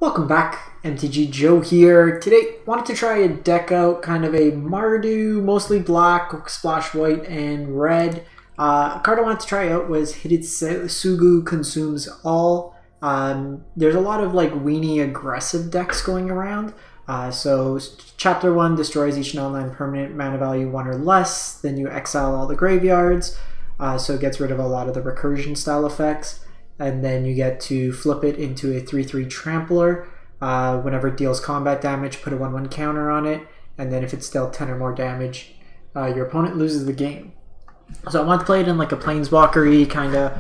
Welcome back, MTG Joe here. Today, wanted to try a deck out, kind of a Mardu, mostly black, splash white, and red. A card I wanted to try out was Hidestugu Consumes All. There's a lot of like weenie aggressive decks going around. So Chapter 1 destroys each non-land permanent mana value 1 or less. Then you exile all the graveyards. So it gets rid of a lot of the recursion style effects. And then you get to flip it into a 3/3 trampler. Whenever it deals combat damage, put a 1/1 counter on it, and then if it's dealt 10 or more damage, your opponent loses the game. So I want to play it in like a planeswalker-y kind of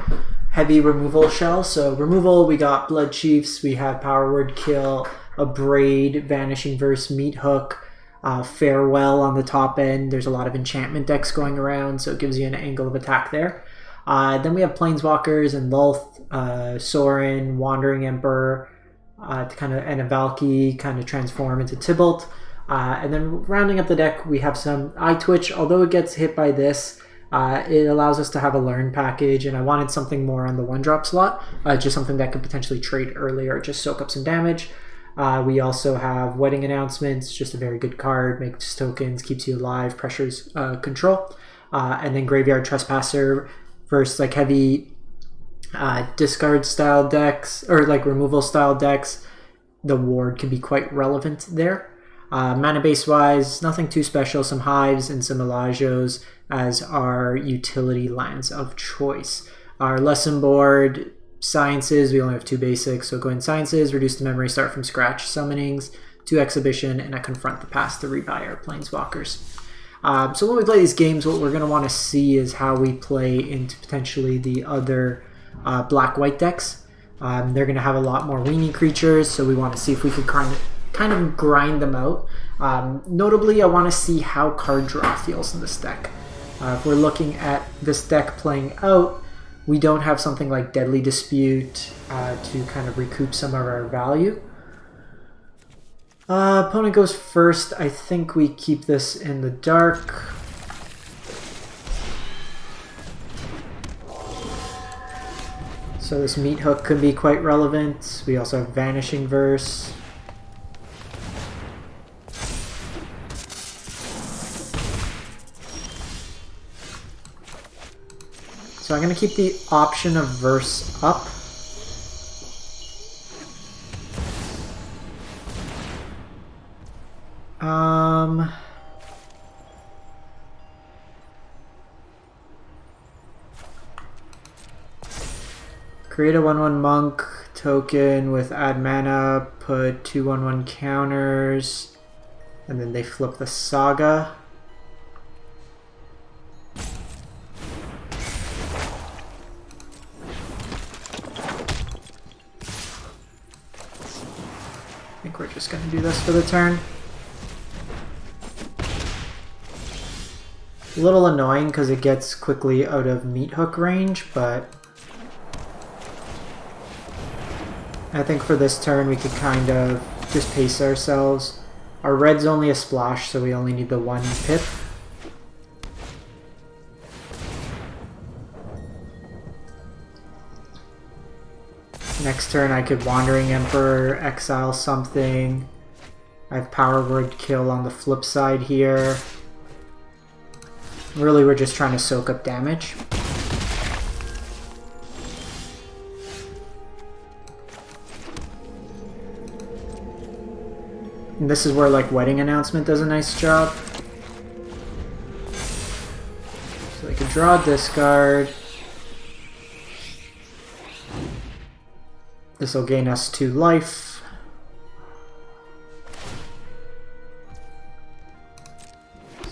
heavy removal shell. So removal, we got Blood Chiefs, we have Power Word Kill, Abrade, Vanishing Verse, Meat Hook, Farewell on the top end. There's a lot of enchantment decks going around, so it gives you an angle of attack there. Then we have Planeswalkers and Lulth, Sorin, Wandering Emperor, and a Valky kind of transform into Tybalt. And then rounding up the deck, we have some Eye Twitch. Although it gets hit by this, it allows us to have a learn package, and I wanted something more on the 1-drop slot, just something that could potentially trade earlier, just soak up some damage. We also have Wedding Announcements, just a very good card, makes tokens, keeps you alive, pressures control. And then Graveyard Trespasser versus like heavy discard style decks or like removal style decks. The ward can be quite relevant there. Mana base wise, nothing too special. Some Hives and some Elagios as our utility lands of choice. Our lesson board, Sciences, we only have 2 basics, so go in Sciences, reduce the memory, start from scratch, summonings, 2 exhibition, and a confront the past to rebuy our planeswalkers. So when we play these games, what we're going to want to see is how we play into potentially the other black-white decks. They're going to have a lot more weenie creatures, so we want to see if we could kind of grind them out. Notably, I want to see how card draw feels in this deck. If we're looking at this deck playing out, we don't have something like Deadly Dispute to kind of recoup some of our value. Opponent goes first. I think we keep this in the dark. So this Meat Hook could be quite relevant. We also have Vanishing Verse. So I'm going to keep the option of Verse up. Create a 1/1 monk token with add mana, put 2 1/1 counters, and then they flip the Saga. I think we're just going to do this for the turn. A little annoying because it gets quickly out of Meat Hook range, but I think for this turn we could kind of just pace ourselves. Our red's only a splash, so we only need the 1 pip. Next turn I could Wandering Emperor, exile something. I have Power Word Kill on the flip side here. Really, we're just trying to soak up damage. And this is where like Wedding Announcement does a nice job. So they can draw a discard. This will gain us 2 life.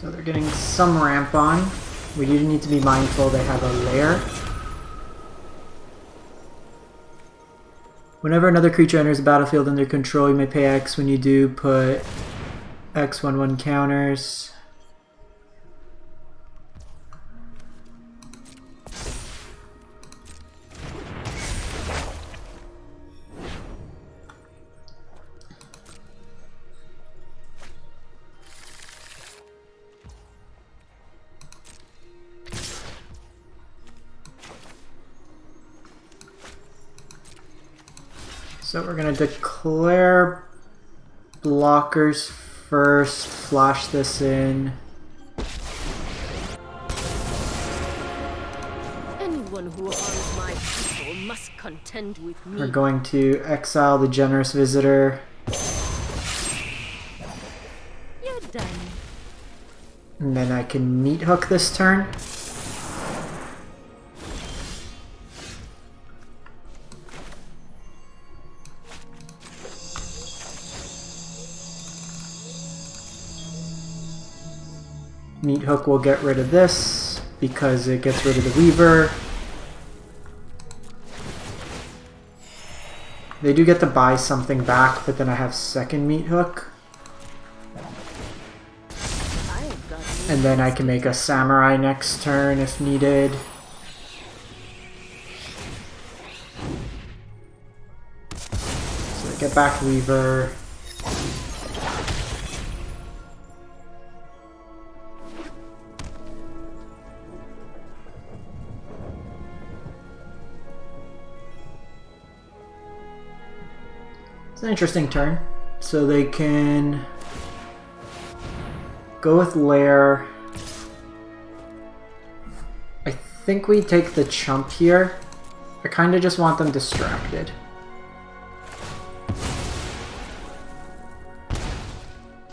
So they're getting some ramp on. We do need to be mindful they have a lair. Whenever another creature enters the battlefield under control, you may pay X. When you do, put X 1/1 counters. So we're going to declare blockers first, flash this in. Anyone who harms my people must contend with me. We're going to exile the generous visitor. You're done. And then I can meat hook this turn. Meat hook will get rid of this because it gets rid of the Weaver. They do get to buy something back, but then I have second meat hook. And then I can make a samurai next turn if needed. So I get back Weaver. It's an interesting turn. So they can go with Lair. I think we take the chump here. I kind of just want them distracted.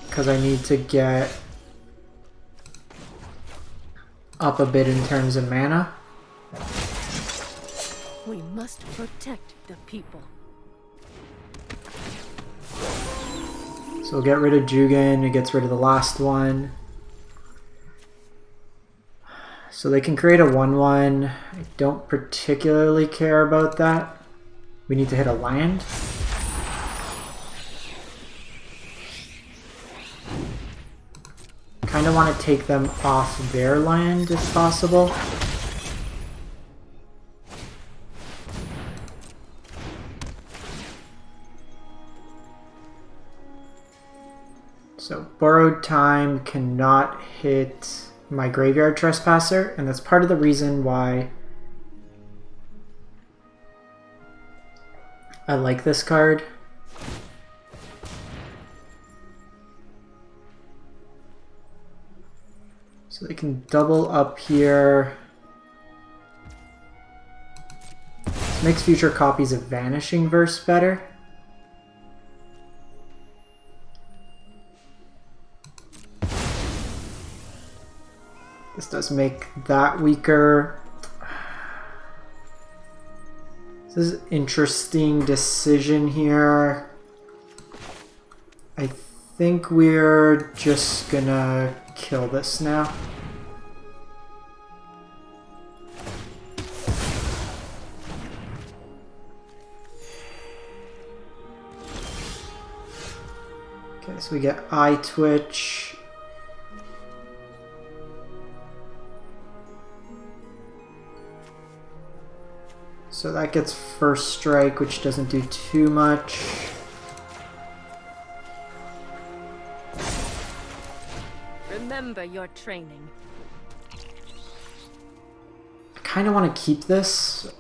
Because I need to get up a bit in terms of mana. We must protect the people. So we'll get rid of Jugen, it gets rid of the last one. So they can create a 1/1. I don't particularly care about that. We need to hit a land. Kind of want to take them off their land if possible. So Borrowed Time cannot hit my Graveyard Trespasser, and that's part of the reason why I like this card. So they can double up here. This makes future copies of Vanishing Verse better. This does make that weaker. This is an interesting decision here. I think we're just gonna kill this now. Okay, so we get Eye Twitch. So that gets first strike, which doesn't do too much. Remember your training. I kind of want to keep this.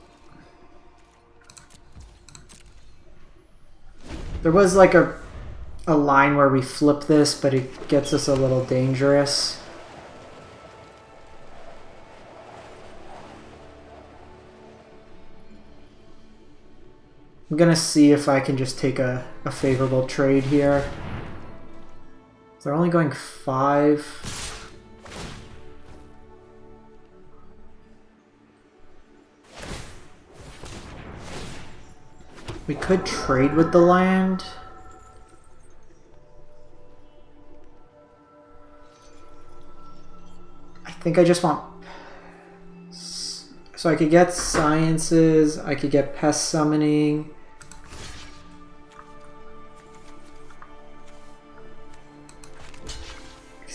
There was like a line where we flip this, but it gets us a little dangerous. I'm gonna see if I can just take a favorable trade here. They're only going 5. We could trade with the land. I think I just want... So I could get Sciences, I could get Pest Summoning.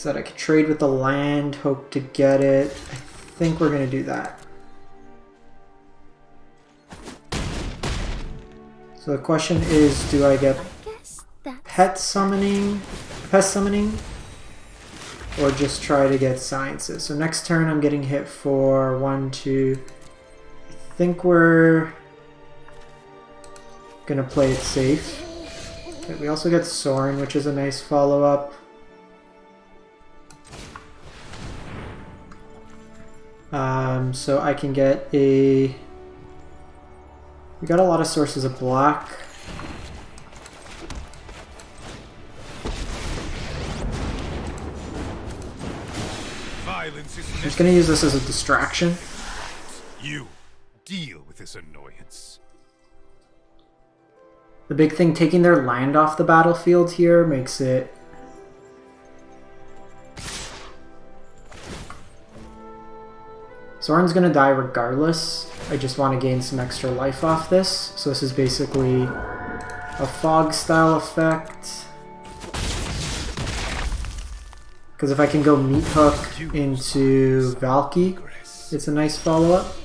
That I could trade with the land, hope to get it. I think we're going to do that. So the question is, do I get pest summoning, or just try to get Sciences? So next turn I'm getting hit for 1, 2. I think we're Gonna play it safe. Okay, we also get Soren, which is a nice follow-up. So I can get a... We got a lot of sources of black. I'm just gonna use this as a distraction. You deal with this annoyance. The big thing, taking their land off the battlefield here makes it... Soren's gonna die regardless. I just want to gain some extra life off this. So this is basically a fog style effect. Because if I can go meat hook into Valky, it's a nice follow-up.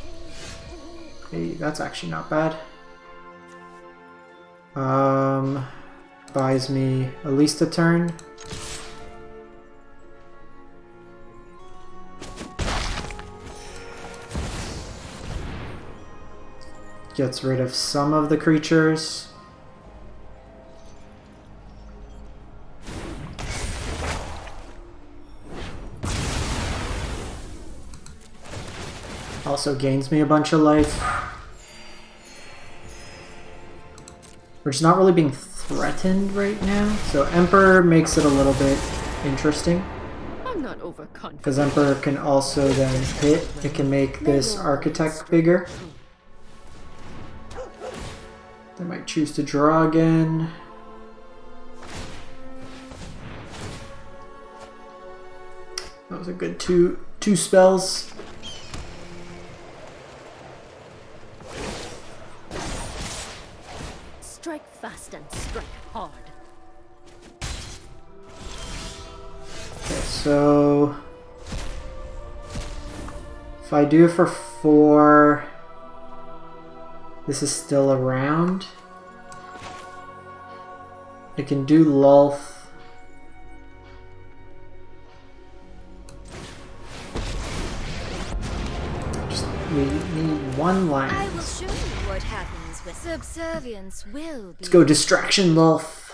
Hey, that's actually not bad. Buys me at least a turn. Gets rid of some of the creatures. Also gains me a bunch of life. We're just not really being threatened right now. So Emperor makes it a little bit interesting. I'm not overconfident. Because Emperor can also then hit. It can make this Architect bigger. They might choose to draw again. That was a good two spells. Strike fast and strike hard. Okay, so if I do it for 4, this is still around. I can do Lulth. We need one line. I will show you what happens with subservience will be. Let's go distraction Lulth.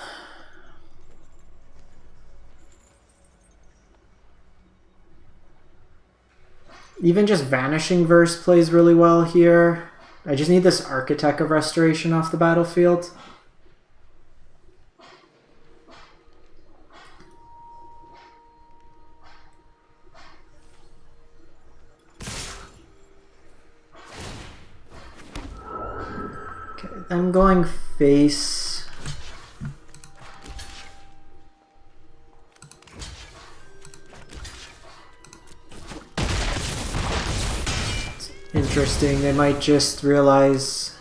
Even just Vanishing Verse plays really well here. I just need this Architect of Restoration off the battlefield. Okay, I'm going face. Interesting, they might just realize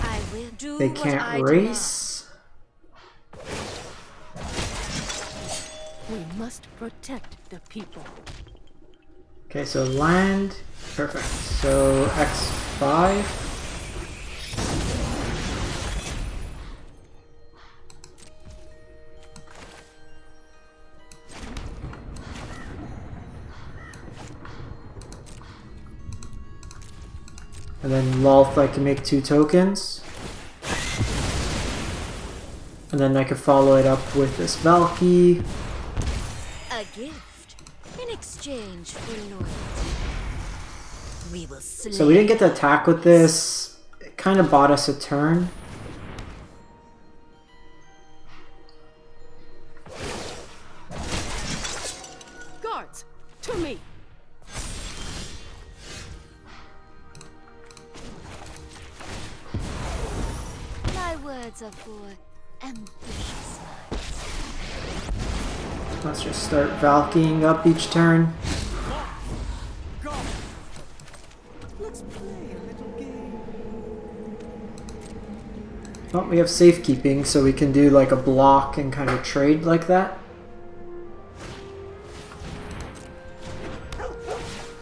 I will do they what can't I race. We must protect the people. Okay, so land, perfect. So X5. And then Lulth, I can make 2 tokens. And then I could follow it up with this Valky. A gift in exchange for loyalty. We will slay. So we didn't get to attack with this. It kind of bought us a turn. Guards, to me. My words are for ambitious minds. Let's just start Valkying up each turn. Let's play a little game. Well, we have safekeeping, so we can do like a block and kind of trade like that.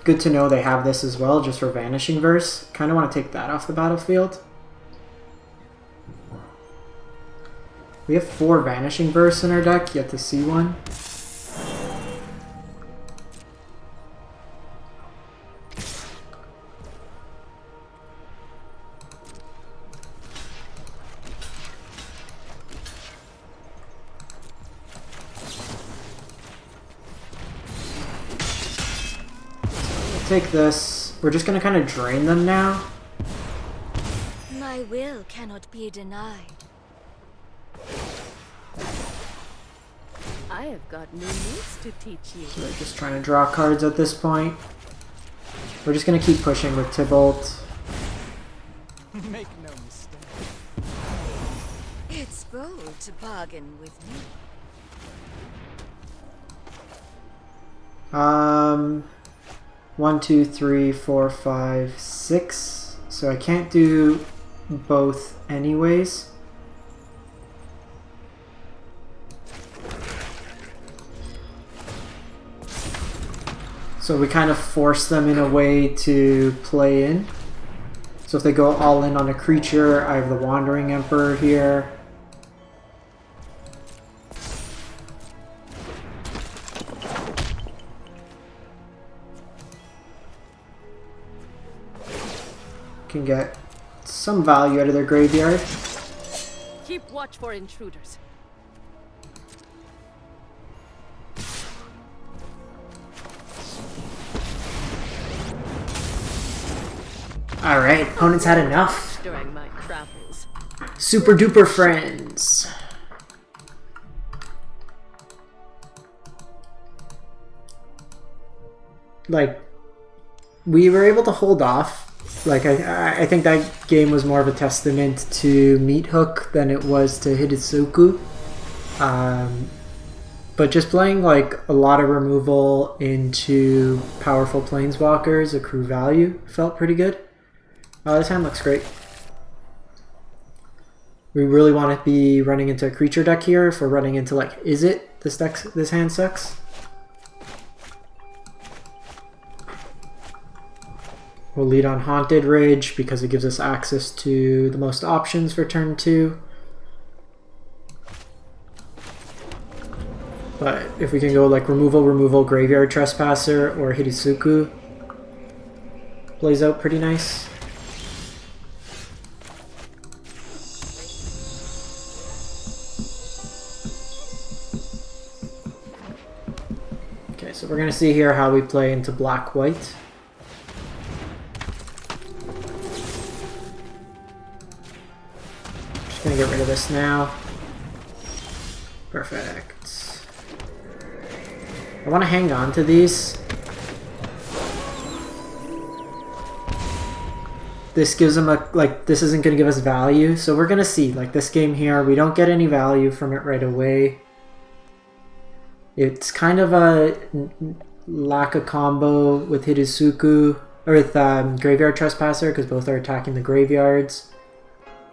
Good to know they have this as well, just for Vanishing Verse. Kind of want to take that off the battlefield. We have 4 Vanishing Verse in our deck, yet to see one. take this. We're just gonna kind of drain them now. My will cannot be denied. I have got new moves to teach you. So they're just trying to draw cards at this point. We're just gonna keep pushing with Tybalt. Make no mistake. It's bold to bargain with me. 1, 2, 3, 4, 5, 6. So I can't do both anyways. So we kind of force them in a way to play in. So if they go all in on a creature, I have the Wandering Emperor here. Can get some value out of their graveyard. Keep watch for intruders. Alright, opponents had enough. During my travels. Super duper friends. Like, we were able to hold off. Like, I think that game was more of a testament to Meat Hook than it was to Hidestugu. But just playing like a lot of removal into powerful planeswalkers, accrue value, felt pretty good. This hand looks great. We really want to be running into a creature deck here. If we're running into like, is it? This hand sucks. We'll lead on Haunted Ridge because it gives us access to the most options for turn 2. But if we can go like removal, Graveyard Trespasser, or Hidestugu, plays out pretty nice. Okay, so we're going to see here how we play into black-white. Just going to get rid of this now. Perfect. I want to hang on to these. This gives them a, like, this isn't going to give us value, so we're going to see. Like, this game here, we don't get any value from it right away. It's kind of a lack of combo with Hidestugu, or with Graveyard Trespasser, because both are attacking the graveyards.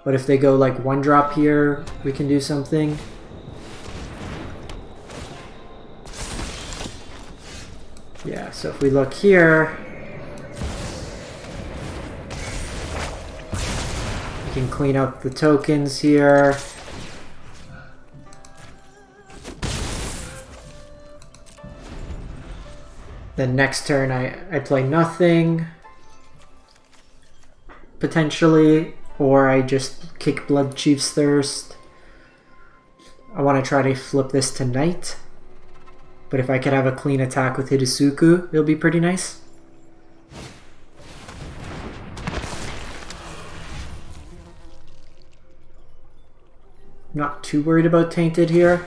But if they go, like, 1-drop here, we can do something. Yeah, so if we look here, we can clean up the tokens here. Then next turn I play nothing, potentially, or I just kick Blood Chief's Thirst. I want to try to flip this to Knight. But if I could have a clean attack with Hidestugu, it'll be pretty nice. Not too worried about Tainted here.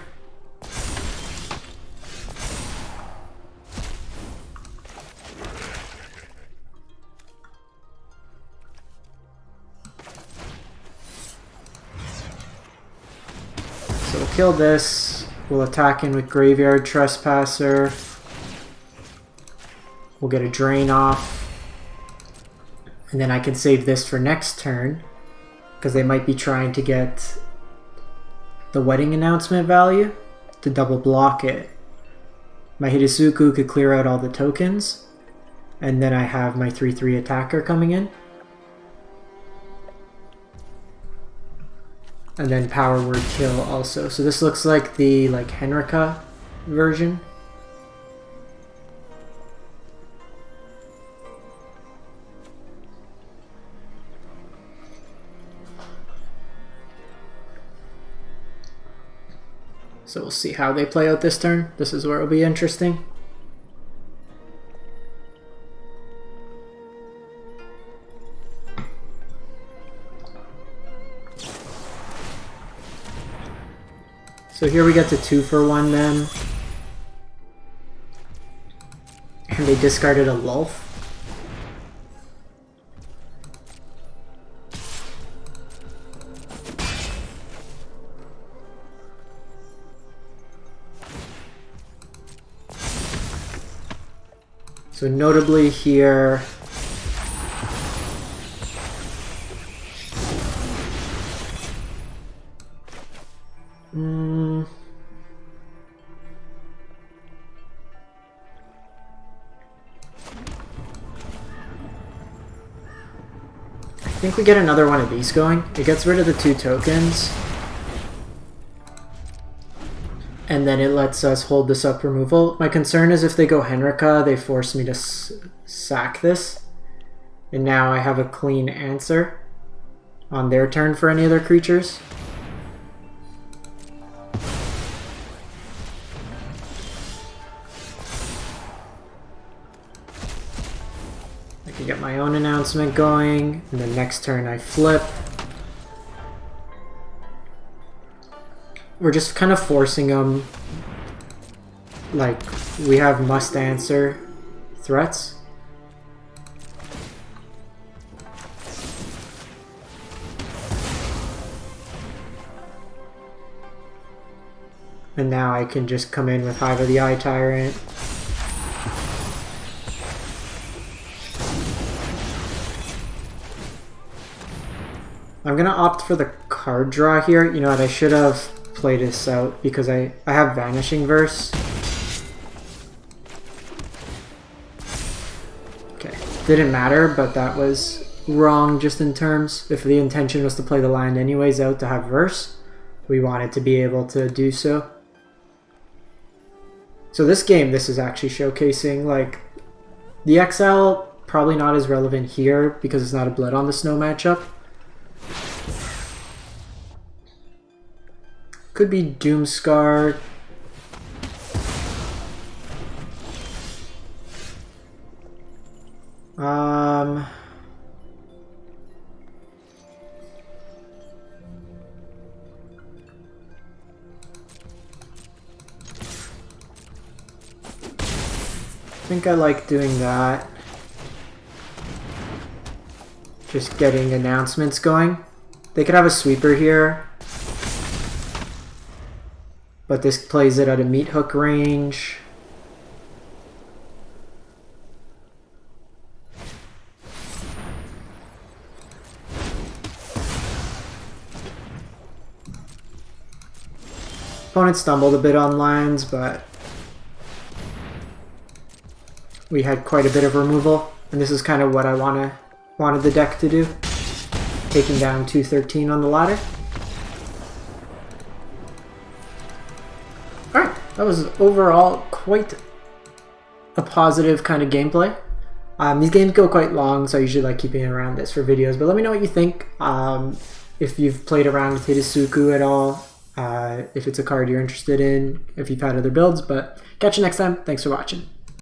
So we'll kill this. We'll attack in with Graveyard Trespasser. We'll get a drain off. And then I can save this for next turn, because they might be trying to get the wedding announcement value to double block it. My Hidestugu could clear out all the tokens, and then I have my 3/3 attacker coming in. And then Power Word Kill also. So this looks like the Henrika version. So we'll see how they play out this turn. This is where it'll be interesting. So here we get to 2 for 1 then. And they discarded a Lulf. So notably here, I think we get another one of these going. It gets rid of the 2 tokens. And then it lets us hold this up removal. My concern is if they go Henrika, they force me to sack this. And now I have a clean answer on their turn for any other creatures. I can get my own announcement going, and then next turn I flip. We're just kind of forcing them, like, we have must answer threats. And now I can just come in with Hive of the Eye Tyrant. I'm gonna opt for the card draw here. You know what, I should have played this out because I have Vanishing Verse. Okay, didn't matter, but that was wrong just in terms. If the intention was to play the land anyways out to have Verse, we wanted to be able to do so. So this game, this is actually showcasing, like, the XL, probably not as relevant here because it's not a Blood on the Snow matchup. Could be Doomscar. I think I like doing that. Just getting announcements going. They could have a sweeper here, but this plays it at a meat hook range. Opponent stumbled a bit on lands, but we had quite a bit of removal, and this is kind of what I wanted the deck to do. Taking down 213 on the ladder. Alright, that was overall quite a positive kind of gameplay. These games go quite long, so I usually like keeping it around this for videos, but let me know what you think. If you've played around with Hidestugu at all, if it's a card you're interested in, if you've had other builds, but catch you next time. Thanks for watching.